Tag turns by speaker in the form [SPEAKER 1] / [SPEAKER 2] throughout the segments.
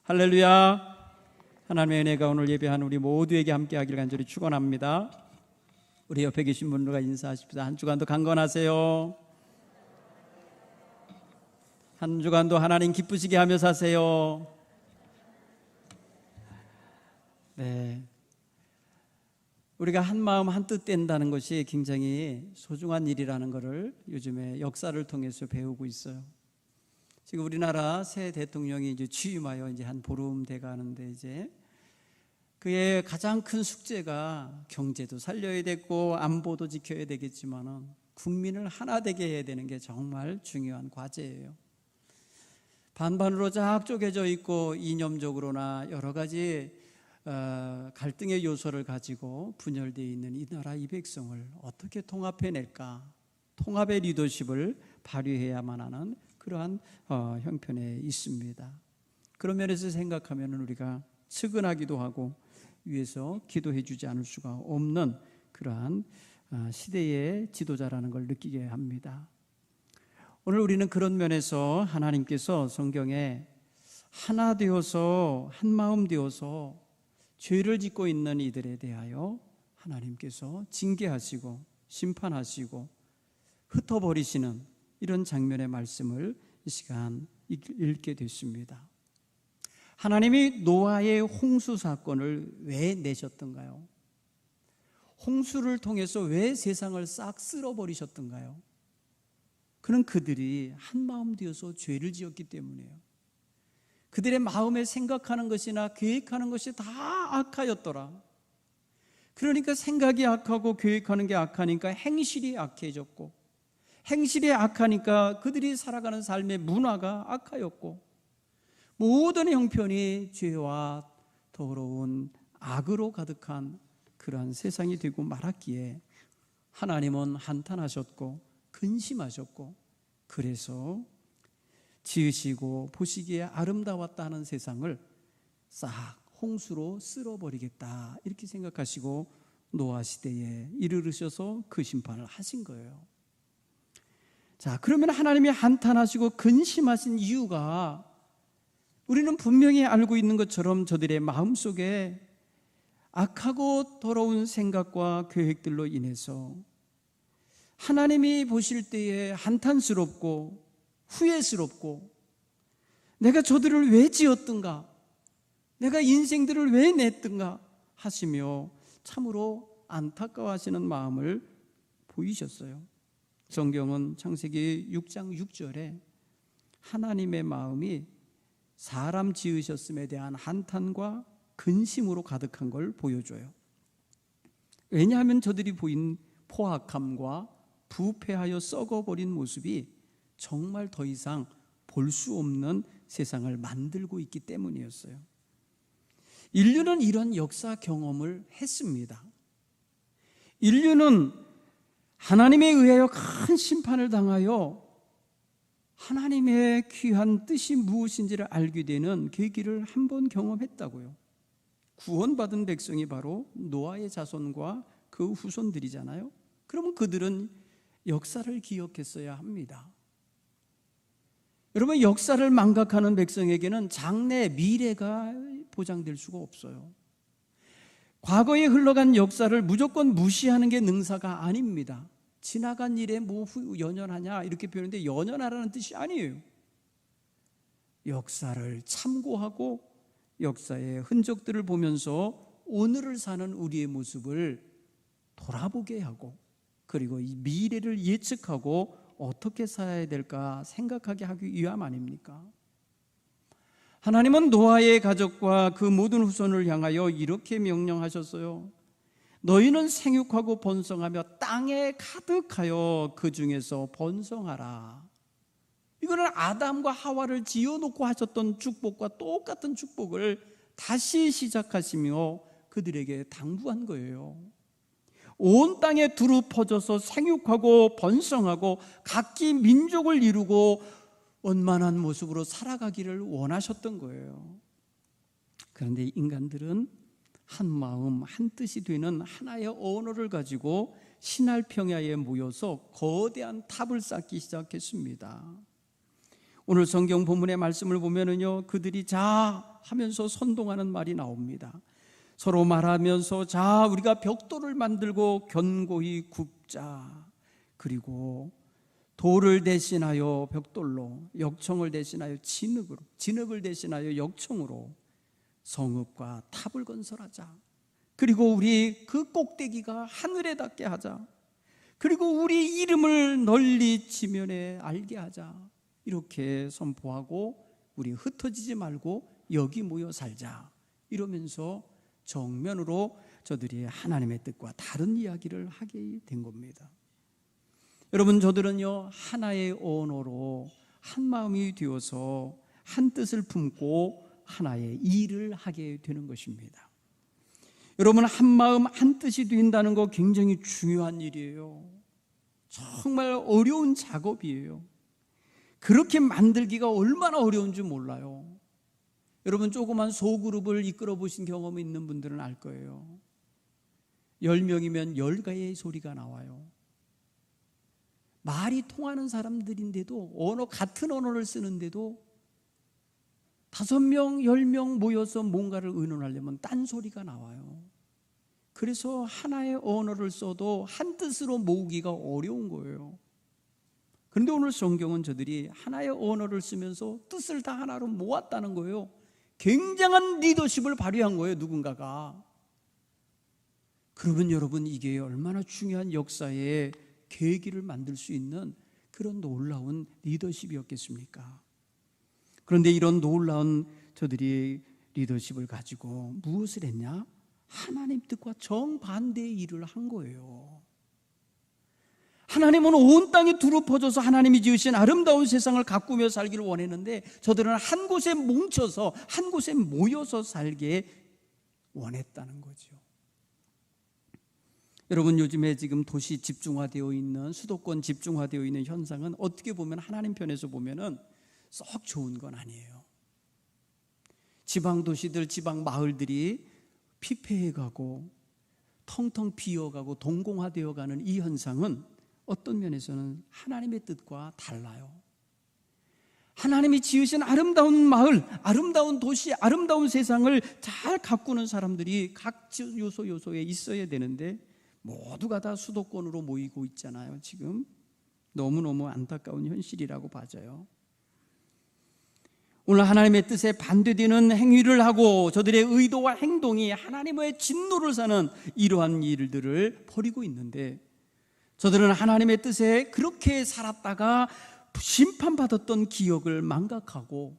[SPEAKER 1] 할렐루야. 하나님의 은혜가 오늘 예배한 우리 모두에게 함께하기를 간절히 축원합니다. 우리 옆에 계신 분들과 인사하십시다. 한 주간도 강건하세요. 한 주간도 하나님 기쁘시게 하며 사세요. 네, 우리가 한 마음 한 뜻 된다는 것이 굉장히 소중한 일이라는 것을 요즘에 역사를 통해서 배우고 있어요. 지금 우리나라 새 대통령이 이제 취임하여 이제 한 보름 돼 가는데, 이제 그의 가장 큰 숙제가 경제도 살려야 되고 안보도 지켜야 되겠지만은 국민을 하나 되게 해야 되는 게 정말 중요한 과제예요. 반반으로 쫙 쪼개져 있고 이념적으로나 여러 가지 갈등의 요소를 가지고 분열되어 있는 이 나라 이 백성을 어떻게 통합해낼까, 통합의 리더십을 발휘해야만 하는 그러한 형편에 있습니다. 그런 면에서 생각하면 우리가 측은하기도 하고 위에서 기도해 주지 않을 수가 없는 그러한 시대의 지도자라는 걸 느끼게 합니다. 오늘 우리는 그런 면에서 하나님께서 성경에 하나 되어서 한 마음 되어서 죄를 짓고 있는 이들에 대하여 하나님께서 징계하시고 심판하시고 흩어버리시는 이런 장면의 말씀을 이 시간 읽게 됐습니다. 하나님이 노아의 홍수 사건을 왜 내셨던가요? 홍수를 통해서 왜 세상을 싹 쓸어버리셨던가요? 그는 그들이 한 마음 되어서 죄를 지었기 때문이에요. 그들의 마음에 생각하는 것이나 계획하는 것이 다 악하였더라. 그러니까 생각이 악하고 계획하는 게 악하니까 행실이 악해졌고, 행실이 악하니까 그들이 살아가는 삶의 문화가 악하였고, 모든 형편이 죄와 더러운 악으로 가득한 그러한 세상이 되고 말았기에 하나님은 한탄하셨고 근심하셨고, 그래서 지으시고 보시기에 아름다웠다 하는 세상을 싹 홍수로 쓸어버리겠다 이렇게 생각하시고 노아 시대에 이르르셔서 그 심판을 하신 거예요. 자, 그러면 하나님이 한탄하시고 근심하신 이유가 우리는 분명히 알고 있는 것처럼 저들의 마음속에 악하고 더러운 생각과 계획들로 인해서 하나님이 보실 때에 한탄스럽고 후회스럽고, 내가 저들을 왜 지었던가, 내가 인생들을 왜 냈던가 하시며 참으로 안타까워하시는 마음을 보이셨어요. 성경은 창세기 6장 6절에 하나님의 마음이 사람 지으셨음에 대한 한탄과 근심으로 가득한 걸 보여줘요. 왜냐하면 저들이 보인 포악함과 부패하여 썩어버린 모습이 정말 더 이상 볼 수 없는 세상을 만들고 있기 때문이었어요. 인류는 이런 역사 경험을 했습니다. 인류는 하나님에 의하여 큰 심판을 당하여 하나님의 귀한 뜻이 무엇인지를 알게 되는 계기를 한 번 경험했다고요. 구원받은 백성이 바로 노아의 자손과 그 후손들이잖아요. 그러면 그들은 역사를 기억했어야 합니다. 여러분, 역사를 망각하는 백성에게는 장래 미래가 보장될 수가 없어요. 과거에 흘러간 역사를 무조건 무시하는 게 능사가 아닙니다. 지나간 일에 뭐 연연하냐 이렇게 표현하는데, 연연하라는 뜻이 아니에요. 역사를 참고하고 역사의 흔적들을 보면서 오늘을 사는 우리의 모습을 돌아보게 하고, 그리고 이 미래를 예측하고 어떻게 살아야 될까 생각하게 하기 위함 아닙니까? 하나님은 노아의 가족과 그 모든 후손을 향하여 이렇게 명령하셨어요. 너희는 생육하고 번성하며 땅에 가득하여 그 중에서 번성하라. 이거는 아담과 하와를 지어놓고 하셨던 축복과 똑같은 축복을 다시 시작하시며 그들에게 당부한 거예요. 온 땅에 두루 퍼져서 생육하고 번성하고 각기 민족을 이루고 원만한 모습으로 살아가기를 원하셨던 거예요. 그런데 인간들은 한 마음 한 뜻이 되는 하나의 언어를 가지고 신할 평야에 모여서 거대한 탑을 쌓기 시작했습니다. 오늘 성경 본문의 말씀을 보면은요, 그들이 자 하면서 선동하는 말이 나옵니다. 서로 말하면서 자 우리가 벽돌을 만들고 견고히 굽자. 그리고 돌을 대신하여 벽돌로, 역청을 대신하여 진흙을 대신하여 역청으로 성읍과 탑을 건설하자. 그리고 우리 그 꼭대기가 하늘에 닿게 하자. 그리고 우리 이름을 널리 지면에 알게 하자. 이렇게 선포하고 우리 흩어지지 말고 여기 모여 살자. 이러면서 정면으로 저들이 하나님의 뜻과 다른 이야기를 하게 된 겁니다. 여러분, 저들은요 하나의 언어로 한 마음이 되어서 한 뜻을 품고 하나의 일을 하게 되는 것입니다. 여러분, 한 마음 한 뜻이 된다는 거 굉장히 중요한 일이에요. 정말 어려운 작업이에요. 그렇게 만들기가 얼마나 어려운지 몰라요. 여러분, 조그만 소그룹을 이끌어 보신 경험이 있는 분들은 알 거예요. 10명이면 10가지의 소리가 나와요. 말이 통하는 사람들인데도, 같은 언어를 쓰는데도 5명, 10명 모여서 뭔가를 의논하려면 딴소리가 나와요. 그래서 하나의 언어를 써도 한 뜻으로 모으기가 어려운 거예요. 그런데 오늘 성경은 저들이 하나의 언어를 쓰면서 뜻을 다 하나로 모았다는 거예요. 굉장한 리더십을 발휘한 거예요, 누군가가. 그러면 여러분, 이게 얼마나 중요한 역사의 계기를 만들 수 있는 그런 놀라운 리더십이었겠습니까? 그런데 이런 놀라운 저들이 리더십을 가지고 무엇을 했냐? 하나님 뜻과 정반대의 일을 한 거예요. 하나님은 온 땅에 두루 퍼져서 하나님이 지으신 아름다운 세상을 가꾸며 살기를 원했는데 저들은 한 곳에 뭉쳐서 한 곳에 모여서 살게 원했다는 거죠. 여러분, 요즘에 지금 도시 집중화되어 있는, 수도권 집중화되어 있는 현상은 어떻게 보면 하나님 편에서 보면은 썩 좋은 건 아니에요. 지방 도시들, 지방 마을들이 피폐해가고 텅텅 비어가고 동공화되어가는 이 현상은 어떤 면에서는 하나님의 뜻과 달라요. 하나님이 지으신 아름다운 마을, 아름다운 도시, 아름다운 세상을 잘 가꾸는 사람들이 각 요소에 있어야 되는데 모두가 다 수도권으로 모이고 있잖아요. 지금 너무너무 안타까운 현실이라고 봐져요. 오늘 하나님의 뜻에 반대되는 행위를 하고 저들의 의도와 행동이 하나님의 진노를 사는 이러한 일들을 벌이고 있는데, 저들은 하나님의 뜻에 그렇게 살았다가 심판받았던 기억을 망각하고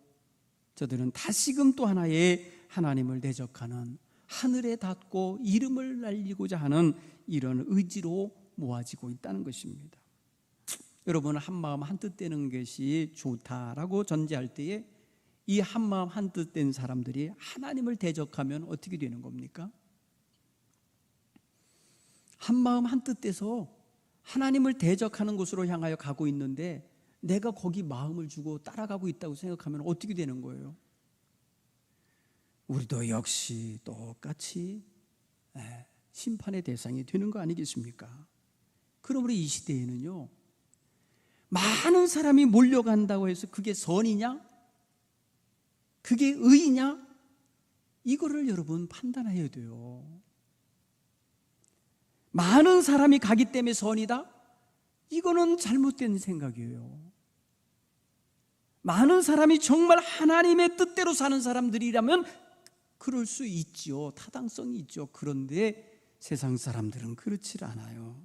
[SPEAKER 1] 저들은 다시금 또 하나의 하나님을 대적하는, 하늘에 닿고 이름을 날리고자 하는 이런 의지로 모아지고 있다는 것입니다. 여러분, 한마음 한뜻 되는 것이 좋다라고 전제할 때에 이 한마음 한뜻 된 사람들이 하나님을 대적하면 어떻게 되는 겁니까? 한마음 한뜻 돼서 하나님을 대적하는 곳으로 향하여 가고 있는데 내가 거기 마음을 주고 따라가고 있다고 생각하면 어떻게 되는 거예요? 우리도 역시 똑같이 심판의 대상이 되는 거 아니겠습니까? 그러므로 이 시대에는요, 많은 사람이 몰려간다고 해서 그게 선이냐? 그게 의이냐? 이거를 여러분 판단해야 돼요. 많은 사람이 가기 때문에 선이다? 이거는 잘못된 생각이에요. 많은 사람이 정말 하나님의 뜻대로 사는 사람들이라면 그럴 수 있죠. 타당성이 있죠. 그런데 세상 사람들은 그렇지 않아요.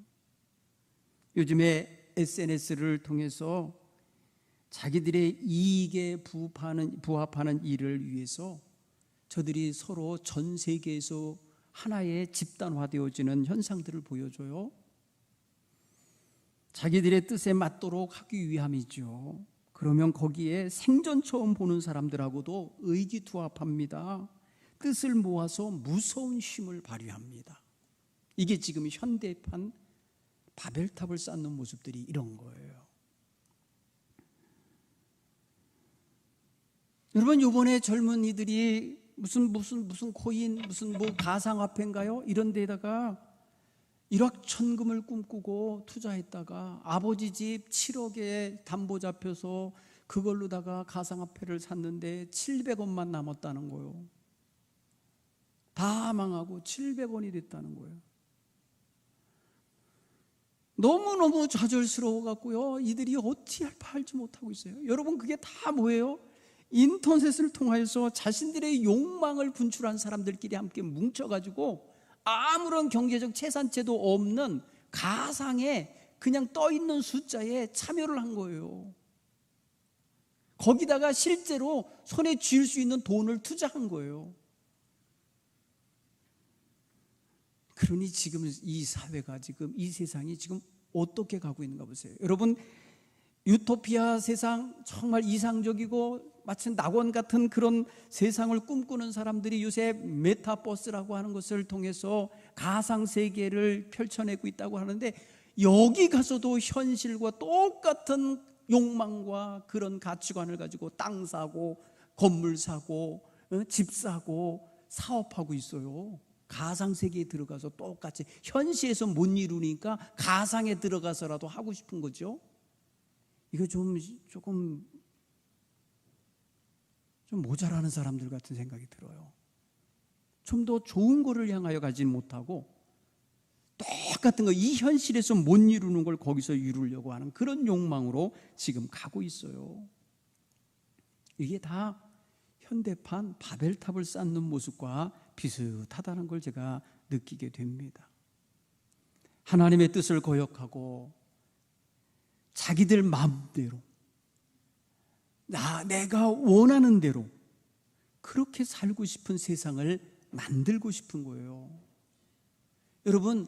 [SPEAKER 1] 요즘에 SNS를 통해서 자기들의 이익에 부합하는 일을 위해서 저들이 서로 전 세계에서 하나의 집단화되어지는 현상들을 보여줘요. 자기들의 뜻에 맞도록 하기 위함이죠. 그러면 거기에 생전 처음 보는 사람들하고도 의기투합합니다. 뜻을 모아서 무서운 힘을 발휘합니다. 이게 지금 현대판 바벨탑을 쌓는 모습들이 이런 거예요. 여러분, 이번에 젊은이들이 무슨 코인, 무슨 가상화폐인가요? 이런 데다가 일확천금을 꿈꾸고 투자했다가 아버지 집 7억에 담보 잡혀서 그걸로다가 가상화폐를 샀는데 700원만 남았다는 거예요. 다 망하고 700원이 됐다는 거예요. 너무너무 좌절스러워 갖고요, 이들이 어떻게 할지 못하고 있어요. 여러분, 그게 다 뭐예요? 인터넷을 통해서 자신들의 욕망을 분출한 사람들끼리 함께 뭉쳐가지고 아무런 경제적 채산체도 없는 가상에 그냥 떠있는 숫자에 참여를 한 거예요. 거기다가 실제로 손에 쥘 수 있는 돈을 투자한 거예요. 그러니 지금 이 사회가, 지금 이 세상이 지금 어떻게 가고 있는가 보세요. 여러분, 유토피아 세상, 정말 이상적이고 마치 낙원 같은 그런 세상을 꿈꾸는 사람들이 요새 메타버스라고 하는 것을 통해서 가상세계를 펼쳐내고 있다고 하는데, 여기 가서도 현실과 똑같은 욕망과 그런 가치관을 가지고 땅 사고 건물 사고 집 사고 사업하고 있어요. 가상세계에 들어가서 똑같이 현실에서 못 이루니까 가상에 들어가서라도 하고 싶은 거죠. 이거 조금 모자라는 사람들 같은 생각이 들어요. 좀 더 좋은 거를 향하여 가지 못하고 똑같은 거, 이 현실에서 못 이루는 걸 거기서 이루려고 하는 그런 욕망으로 지금 가고 있어요. 이게 다 현대판 바벨탑을 쌓는 모습과 비슷하다는 걸 제가 느끼게 됩니다. 하나님의 뜻을 거역하고 자기들 마음대로, 내가 원하는 대로 그렇게 살고 싶은 세상을 만들고 싶은 거예요. 여러분,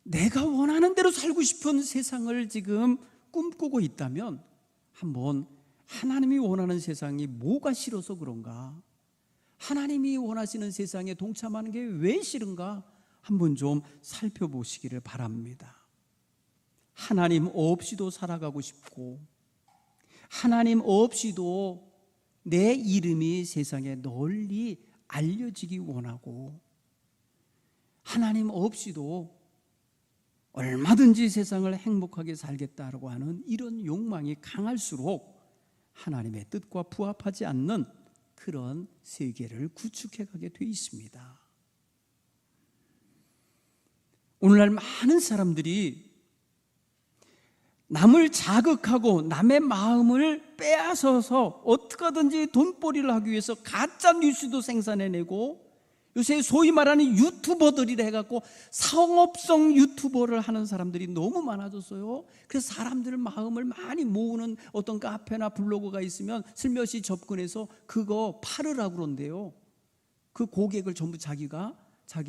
[SPEAKER 1] 내가 원하는 대로 살고 싶은 세상을 지금 꿈꾸고 있다면 한번 하나님이 원하는 세상이 뭐가 싫어서 그런가, 하나님이 원하시는 세상에 동참하는 게 왜 싫은가 한번 좀 살펴보시기를 바랍니다. 하나님 없이도 살아가고 싶고, 하나님 없이도 내 이름이 세상에 널리 알려지기 원하고, 하나님 없이도 얼마든지 세상을 행복하게 살겠다라고 하는 이런 욕망이 강할수록 하나님의 뜻과 부합하지 않는 그런 세계를 구축해 가게 돼 있습니다. 오늘날 많은 사람들이 남을 자극하고 남의 마음을 빼앗아서 어떻게든지 돈벌이를 하기 위해서 가짜 뉴스도 생산해내고, 요새 소위 말하는 유튜버들이라 해갖고 상업성 유튜버를 하는 사람들이 너무 많아졌어요. 그래서 사람들 마음을 많이 모으는 어떤 카페나 블로그가 있으면 슬며시 접근해서 그거 팔으라고 그러는데요, 그 고객을 전부 자기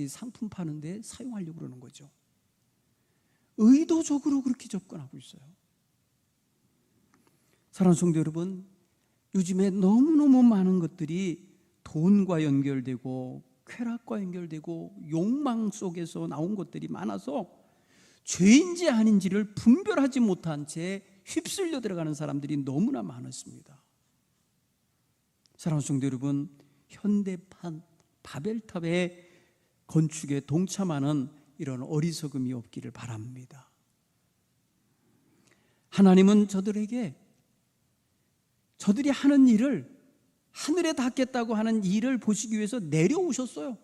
[SPEAKER 1] 상품 파는데 사용하려고 그러는 거죠. 의도적으로 그렇게 접근하고 있어요. 사랑하는 성도 여러분, 요즘에 너무너무 많은 것들이 돈과 연결되고 쾌락과 연결되고 욕망 속에서 나온 것들이 많아서 죄인지 아닌지를 분별하지 못한 채 휩쓸려 들어가는 사람들이 너무나 많았습니다. 사랑하는 성도 여러분, 현대판 바벨탑의 건축에 동참하는 이런 어리석음이 없기를 바랍니다. 하나님은 저들이 하는 일을, 하늘에 닿겠다고 하는 일을 보시기 위해서 내려오셨어요.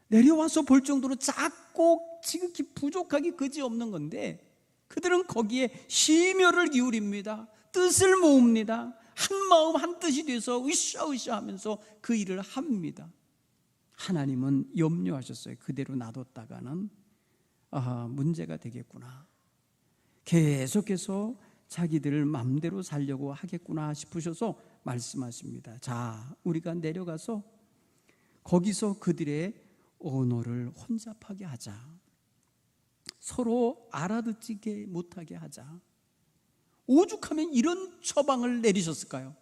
[SPEAKER 1] 내려와서 볼 정도로 작고 지극히 부족하기 그지없는 건데, 그들은 거기에 심혈을 기울입니다. 뜻을 모읍니다. 한 마음 한 뜻이 돼서 으쌰으쌰 하면서 그 일을 합니다. 하나님은 염려하셨어요. 그대로 놔뒀다가는 문제가 되겠구나, 계속해서 자기들 마음대로 살려고 하겠구나 싶으셔서 말씀하십니다. 자, 우리가 내려가서 거기서 그들의 언어를 혼잡하게 하자, 서로 알아듣지 못하게 하자. 오죽하면 이런 처방을 내리셨을까요?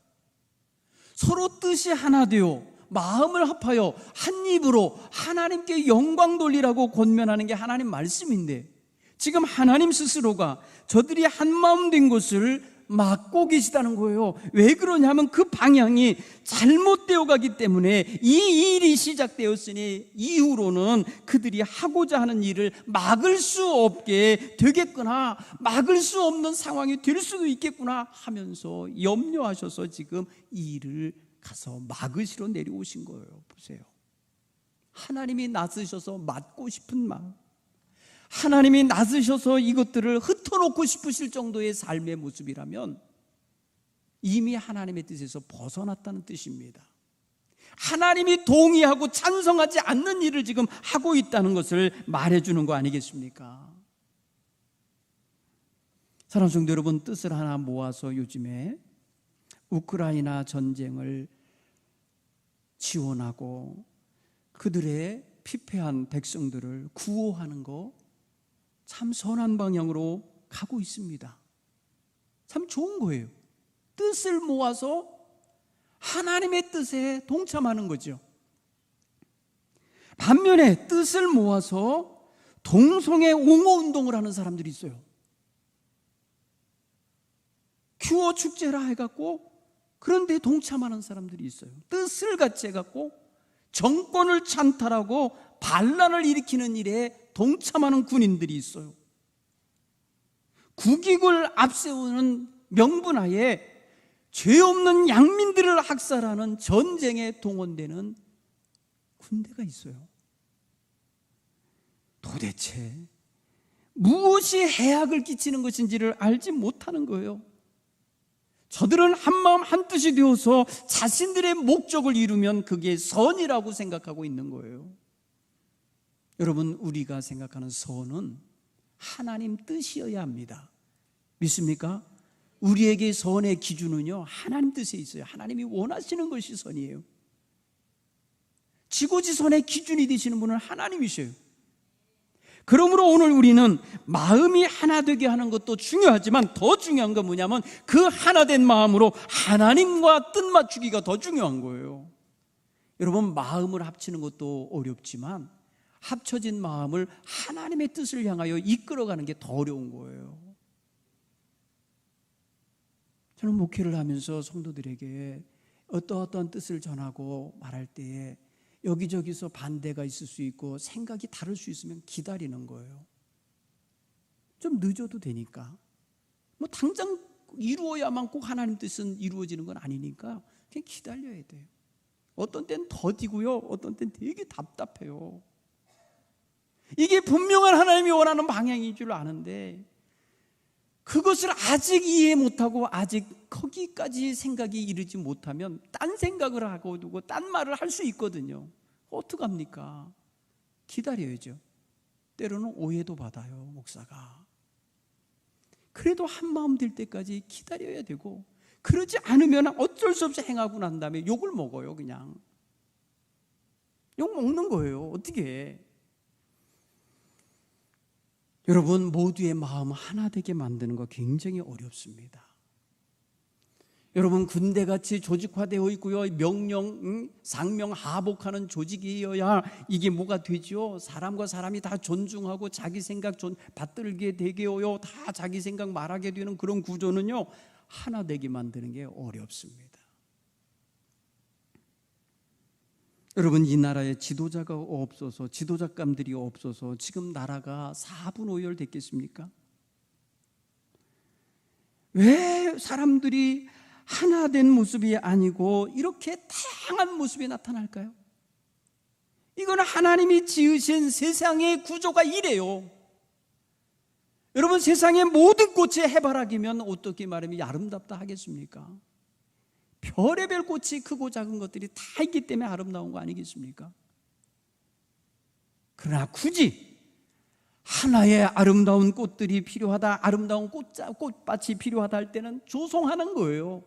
[SPEAKER 1] 서로 뜻이 하나 되어 마음을 합하여 한 입으로 하나님께 영광 돌리라고 권면하는 게 하나님 말씀인데, 지금 하나님 스스로가 저들이 한 마음 된 것을 막고 계시다는 거예요. 왜 그러냐면 그 방향이 잘못되어 가기 때문에 이 일이 시작되었으니 이후로는 그들이 하고자 하는 일을 막을 수 없게 되겠구나, 막을 수 없는 상황이 될 수도 있겠구나 하면서 염려하셔서 지금 이 일을 가서 막으시러 내려오신 거예요. 보세요. 하나님이 나서셔서 막고 싶은 마음, 하나님이 나서셔서 이것들을 흩어놓고 싶으실 정도의 삶의 모습이라면 이미 하나님의 뜻에서 벗어났다는 뜻입니다. 하나님이 동의하고 찬성하지 않는 일을 지금 하고 있다는 것을 말해주는 거 아니겠습니까? 사랑하는 성도 여러분, 뜻을 하나 모아서 요즘에 우크라이나 전쟁을 지원하고 그들의 피폐한 백성들을 구호하는 거 참 선한 방향으로 가고 있습니다. 참 좋은 거예요. 뜻을 모아서 하나님의 뜻에 동참하는 거죠. 반면에 뜻을 모아서 동성애 옹호 운동을 하는 사람들이 있어요. 큐어 축제라 해갖고 그런 데 동참하는 사람들이 있어요. 뜻을 같이 해갖고 정권을 찬탈하고 반란을 일으키는 일에 동참하는 군인들이 있어요. 국익을 앞세우는 명분하에 죄 없는 양민들을 학살하는 전쟁에 동원되는 군대가 있어요. 도대체 무엇이 해악을 끼치는 것인지를 알지 못하는 거예요. 저들은 한마음 한뜻이 되어서 자신들의 목적을 이루면 그게 선이라고 생각하고 있는 거예요. 여러분, 우리가 생각하는 선은 하나님 뜻이어야 합니다. 믿습니까? 우리에게 선의 기준은요, 하나님 뜻에 있어요. 하나님이 원하시는 것이 선이에요. 지고지선의 기준이 되시는 분은 하나님이셔요. 그러므로 오늘 우리는 마음이 하나 되게 하는 것도 중요하지만 더 중요한 건 뭐냐면 그 하나된 마음으로 하나님과 뜻 맞추기가 더 중요한 거예요. 여러분, 마음을 합치는 것도 어렵지만 합쳐진 마음을 하나님의 뜻을 향하여 이끌어가는 게 더 어려운 거예요. 저는 목회를 하면서 성도들에게 어떠한 뜻을 전하고 말할 때에 여기저기서 반대가 있을 수 있고 생각이 다를 수 있으면 기다리는 거예요. 좀 늦어도 되니까. 뭐 당장 이루어야만 꼭 하나님 뜻은 이루어지는 건 아니니까 그냥 기다려야 돼요. 어떤 때는 더디고요, 어떤 때는 되게 답답해요. 이게 분명한 하나님이 원하는 방향인 줄 아는데 그것을 아직 이해 못하고 아직 거기까지 생각이 이르지 못하면 딴 생각을 하고 두고 딴 말을 할 수 있거든요. 어떡합니까? 기다려야죠. 때로는 오해도 받아요, 목사가. 그래도 한마음 될 때까지 기다려야 되고, 그러지 않으면 어쩔 수 없이 행하고 난 다음에 욕을 먹어요. 그냥 욕 먹는 거예요. 어떻게 해? 여러분, 모두의 마음 하나 되게 만드는 거 굉장히 어렵습니다. 여러분, 군대같이 조직화되어 있고요, 명령, 상명 하복하는 조직이어야 이게 뭐가 되죠? 사람과 사람이 다 존중하고 자기 생각 받들게 되게요, 다 자기 생각 말하게 되는 그런 구조는요, 하나 되게 만드는 게 어렵습니다. 여러분, 이 나라에 지도자가 없어서, 지도자감들이 없어서 지금 나라가 사분오열됐겠습니까? 왜 사람들이 하나 된 모습이 아니고 이렇게 다양한 모습이 나타날까요? 이건 하나님이 지으신 세상의 구조가 이래요. 여러분, 세상의 모든 꽃이 해바라기면 어떻게 말하면 아름답다 하겠습니까? 별의별 꽃이 크고 작은 것들이 다 있기 때문에 아름다운 거 아니겠습니까? 그러나 굳이 하나의 아름다운 꽃들이 필요하다, 아름다운 꽃밭이 필요하다 할 때는 조성하는 거예요.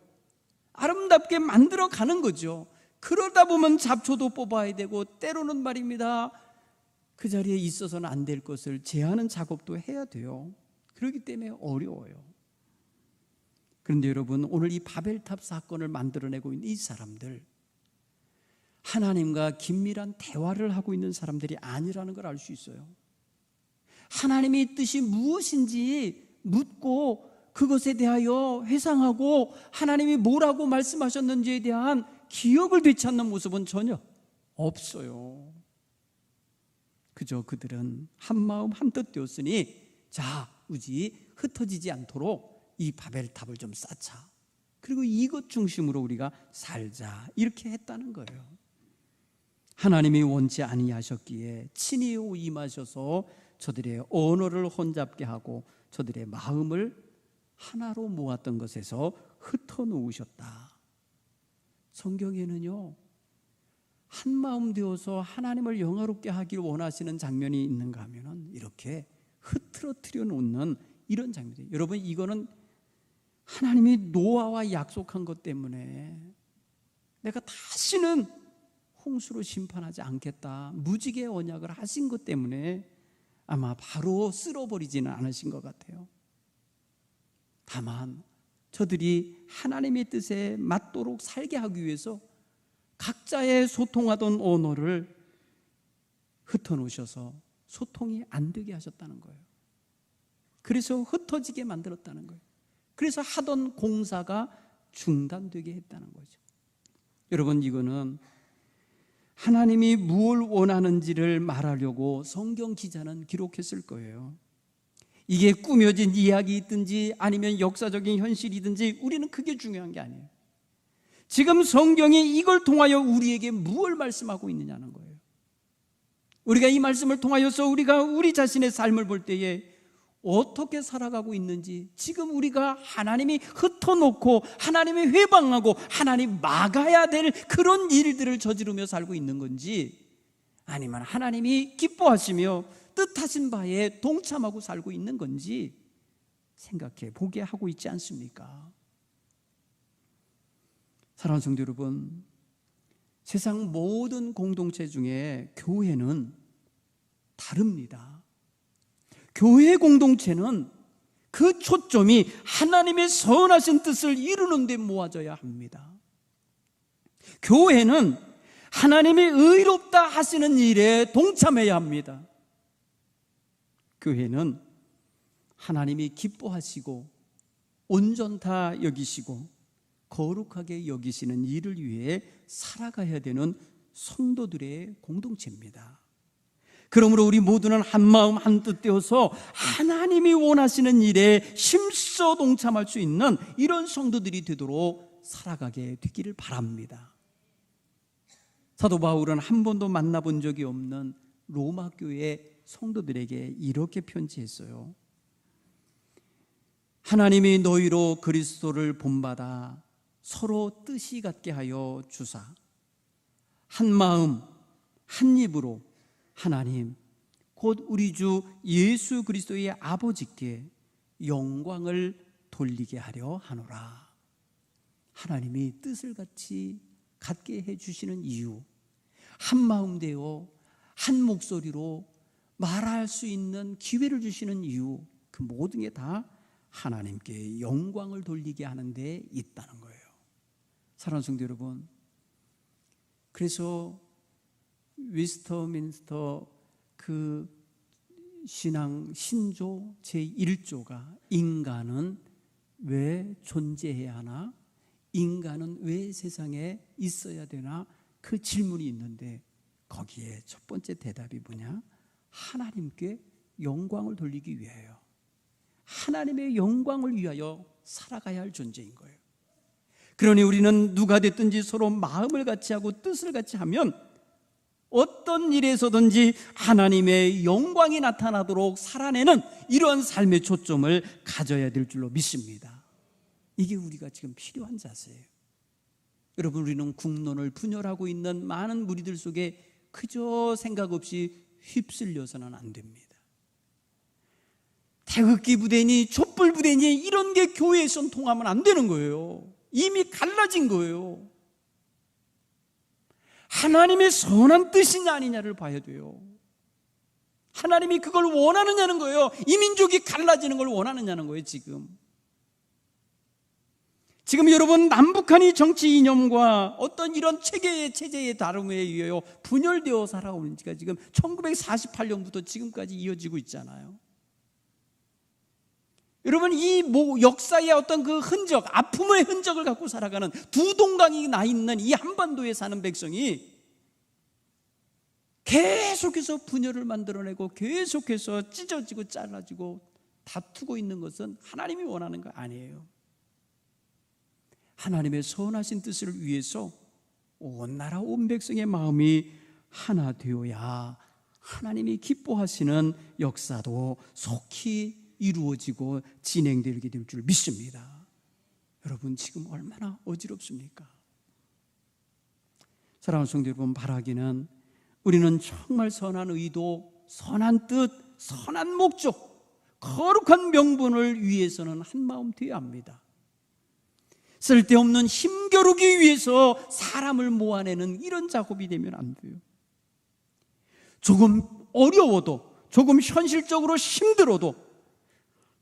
[SPEAKER 1] 아름답게 만들어 가는 거죠. 그러다 보면 잡초도 뽑아야 되고, 때로는 말입니다, 그 자리에 있어서는 안 될 것을 제하는 작업도 해야 돼요. 그렇기 때문에 어려워요. 그런데 여러분, 오늘 이 바벨탑 사건을 만들어내고 있는 이 사람들, 하나님과 긴밀한 대화를 하고 있는 사람들이 아니라는 걸 알 수 있어요. 하나님의 뜻이 무엇인지 묻고 그것에 대하여 회상하고 하나님이 뭐라고 말씀하셨는지에 대한 기억을 되찾는 모습은 전혀 없어요. 그저 그들은 한마음 한뜻 되었으니 자, 우리 흩어지지 않도록 이 바벨탑을 좀 쌓자. 그리고 이것 중심으로 우리가 살자. 이렇게 했다는 거예요. 하나님이 원치 아니하셨기에 친히 임하셔서 저들의 언어를 혼잡게 하고 저들의 마음을 하나로 모았던 것에서 흩어놓으셨다. 성경에는요, 한 마음 되어서 하나님을 영화롭게 하기를 원하시는 장면이 있는가 하면은 이렇게 흐트러뜨려 놓는 이런 장면이에요. 여러분, 이거는 하나님이 노아와 약속한 것 때문에 내가 다시는 홍수로 심판하지 않겠다, 무지개 언약을 하신 것 때문에 아마 바로 쓸어버리지는 않으신 것 같아요. 다만 저들이 하나님의 뜻에 맞도록 살게 하기 위해서 각자의 소통하던 언어를 흩어놓으셔서 소통이 안 되게 하셨다는 거예요. 그래서 흩어지게 만들었다는 거예요. 그래서 하던 공사가 중단되게 했다는 거죠. 여러분, 이거는 하나님이 무엇을 원하는지를 말하려고 성경 기자는 기록했을 거예요. 이게 꾸며진 이야기이든지 아니면 역사적인 현실이든지 우리는 그게 중요한 게 아니에요. 지금 성경이 이걸 통하여 우리에게 무엇을 말씀하고 있느냐는 거예요. 우리가 이 말씀을 통하여서 우리가 우리 자신의 삶을 볼 때에 어떻게 살아가고 있는지, 지금 우리가 하나님이 흩어놓고 하나님이 회방하고 하나님 막아야 될 그런 일들을 저지르며 살고 있는 건지, 아니면 하나님이 기뻐하시며 뜻하신 바에 동참하고 살고 있는 건지 생각해 보게 하고 있지 않습니까? 사랑하는 성도 여러분, 세상 모든 공동체 중에 교회는 다릅니다. 교회 공동체는 그 초점이 하나님의 선하신 뜻을 이루는 데 모아져야 합니다. 교회는 하나님이 의롭다 하시는 일에 동참해야 합니다. 교회는 하나님이 기뻐하시고 온전다 여기시고 거룩하게 여기시는 일을 위해 살아가야 되는 성도들의 공동체입니다. 그러므로 우리 모두는 한마음 한뜻 되어서 하나님이 원하시는 일에 힘써 동참할 수 있는 이런 성도들이 되도록 살아가게 되기를 바랍니다. 사도 바울은 한 번도 만나본 적이 없는 로마 교회 성도들에게 이렇게 편지했어요. 하나님이 너희로 그리스도를 본받아 서로 뜻이 같게 하여 주사 한 마음 한 입으로 하나님 곧 우리 주 예수 그리스도의 아버지께 영광을 돌리게 하려 하노라. 하나님이 뜻을 갖게 해주시는 이유, 한 마음 되어 한 목소리로 말할 수 있는 기회를 주시는 이유, 그 모든 게 다 하나님께 영광을 돌리게 하는 데 있다는 거예요. 사랑하는 성도 여러분, 그래서 웨스터민스터 그 신앙 신조 제1조가 인간은 왜 존재해야 하나? 인간은 왜 세상에 있어야 되나? 그 질문이 있는데 거기에 첫 번째 대답이 뭐냐? 하나님께 영광을 돌리기 위하여, 하나님의 영광을 위하여 살아가야 할 존재인 거예요. 그러니 우리는 누가 됐든지 서로 마음을 같이 하고 뜻을 같이 하면 어떤 일에서든지 하나님의 영광이 나타나도록 살아내는 이러한 삶의 초점을 가져야 될 줄로 믿습니다. 이게 우리가 지금 필요한 자세예요. 여러분, 우리는 국론을 분열하고 있는 많은 무리들 속에 그저 생각 없이 휩쓸려서는 안 됩니다. 태극기 부대니 촛불 부대니 이런 게 교회에선 통하면 안 되는 거예요. 이미 갈라진 거예요. 하나님의 선한 뜻이냐 아니냐를 봐야 돼요. 하나님이 그걸 원하느냐는 거예요. 이 민족이 갈라지는 걸 원하느냐는 거예요. 지금 여러분, 남북한이 정치 이념과 어떤 이런 체제의 다름에 의하여 분열되어 살아오는 지가 지금 1948년부터 지금까지 이어지고 있잖아요. 여러분, 이 역사의 어떤 그 흔적, 아픔의 흔적을 갖고 살아가는 두 동강이 나 있는 이 한반도에 사는 백성이 계속해서 분열을 만들어내고 계속해서 찢어지고 잘라지고 다투고 있는 것은 하나님이 원하는 거 아니에요. 하나님의 선하신 뜻을 위해서 온 나라 온 백성의 마음이 하나 되어야 하나님이 기뻐하시는 역사도 속히 이루어지고 진행되게 될 줄 믿습니다. 여러분, 지금 얼마나 어지럽습니까? 사랑하는 성도 여러분, 바라기는 우리는 정말 선한 의도, 선한 뜻, 선한 목적, 거룩한 명분을 위해서는 한마음 되어야 합니다. 쓸데없는 힘겨루기 위해서 사람을 모아내는 이런 작업이 되면 안 돼요. 조금 어려워도, 조금 현실적으로 힘들어도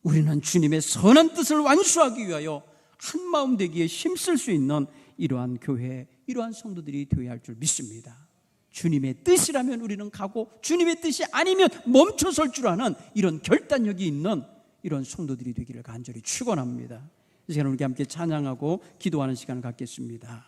[SPEAKER 1] 우리는 주님의 선한 뜻을 완수하기 위하여 한마음 되기에 힘쓸 수 있는 이러한 교회, 이러한 성도들이 되어야 할 줄 믿습니다. 주님의 뜻이라면 우리는 가고, 주님의 뜻이 아니면 멈춰설 줄 아는 이런 결단력이 있는 이런 성도들이 되기를 간절히 축원합니다. 이 시간 우리 함께 찬양하고 기도하는 시간을 갖겠습니다.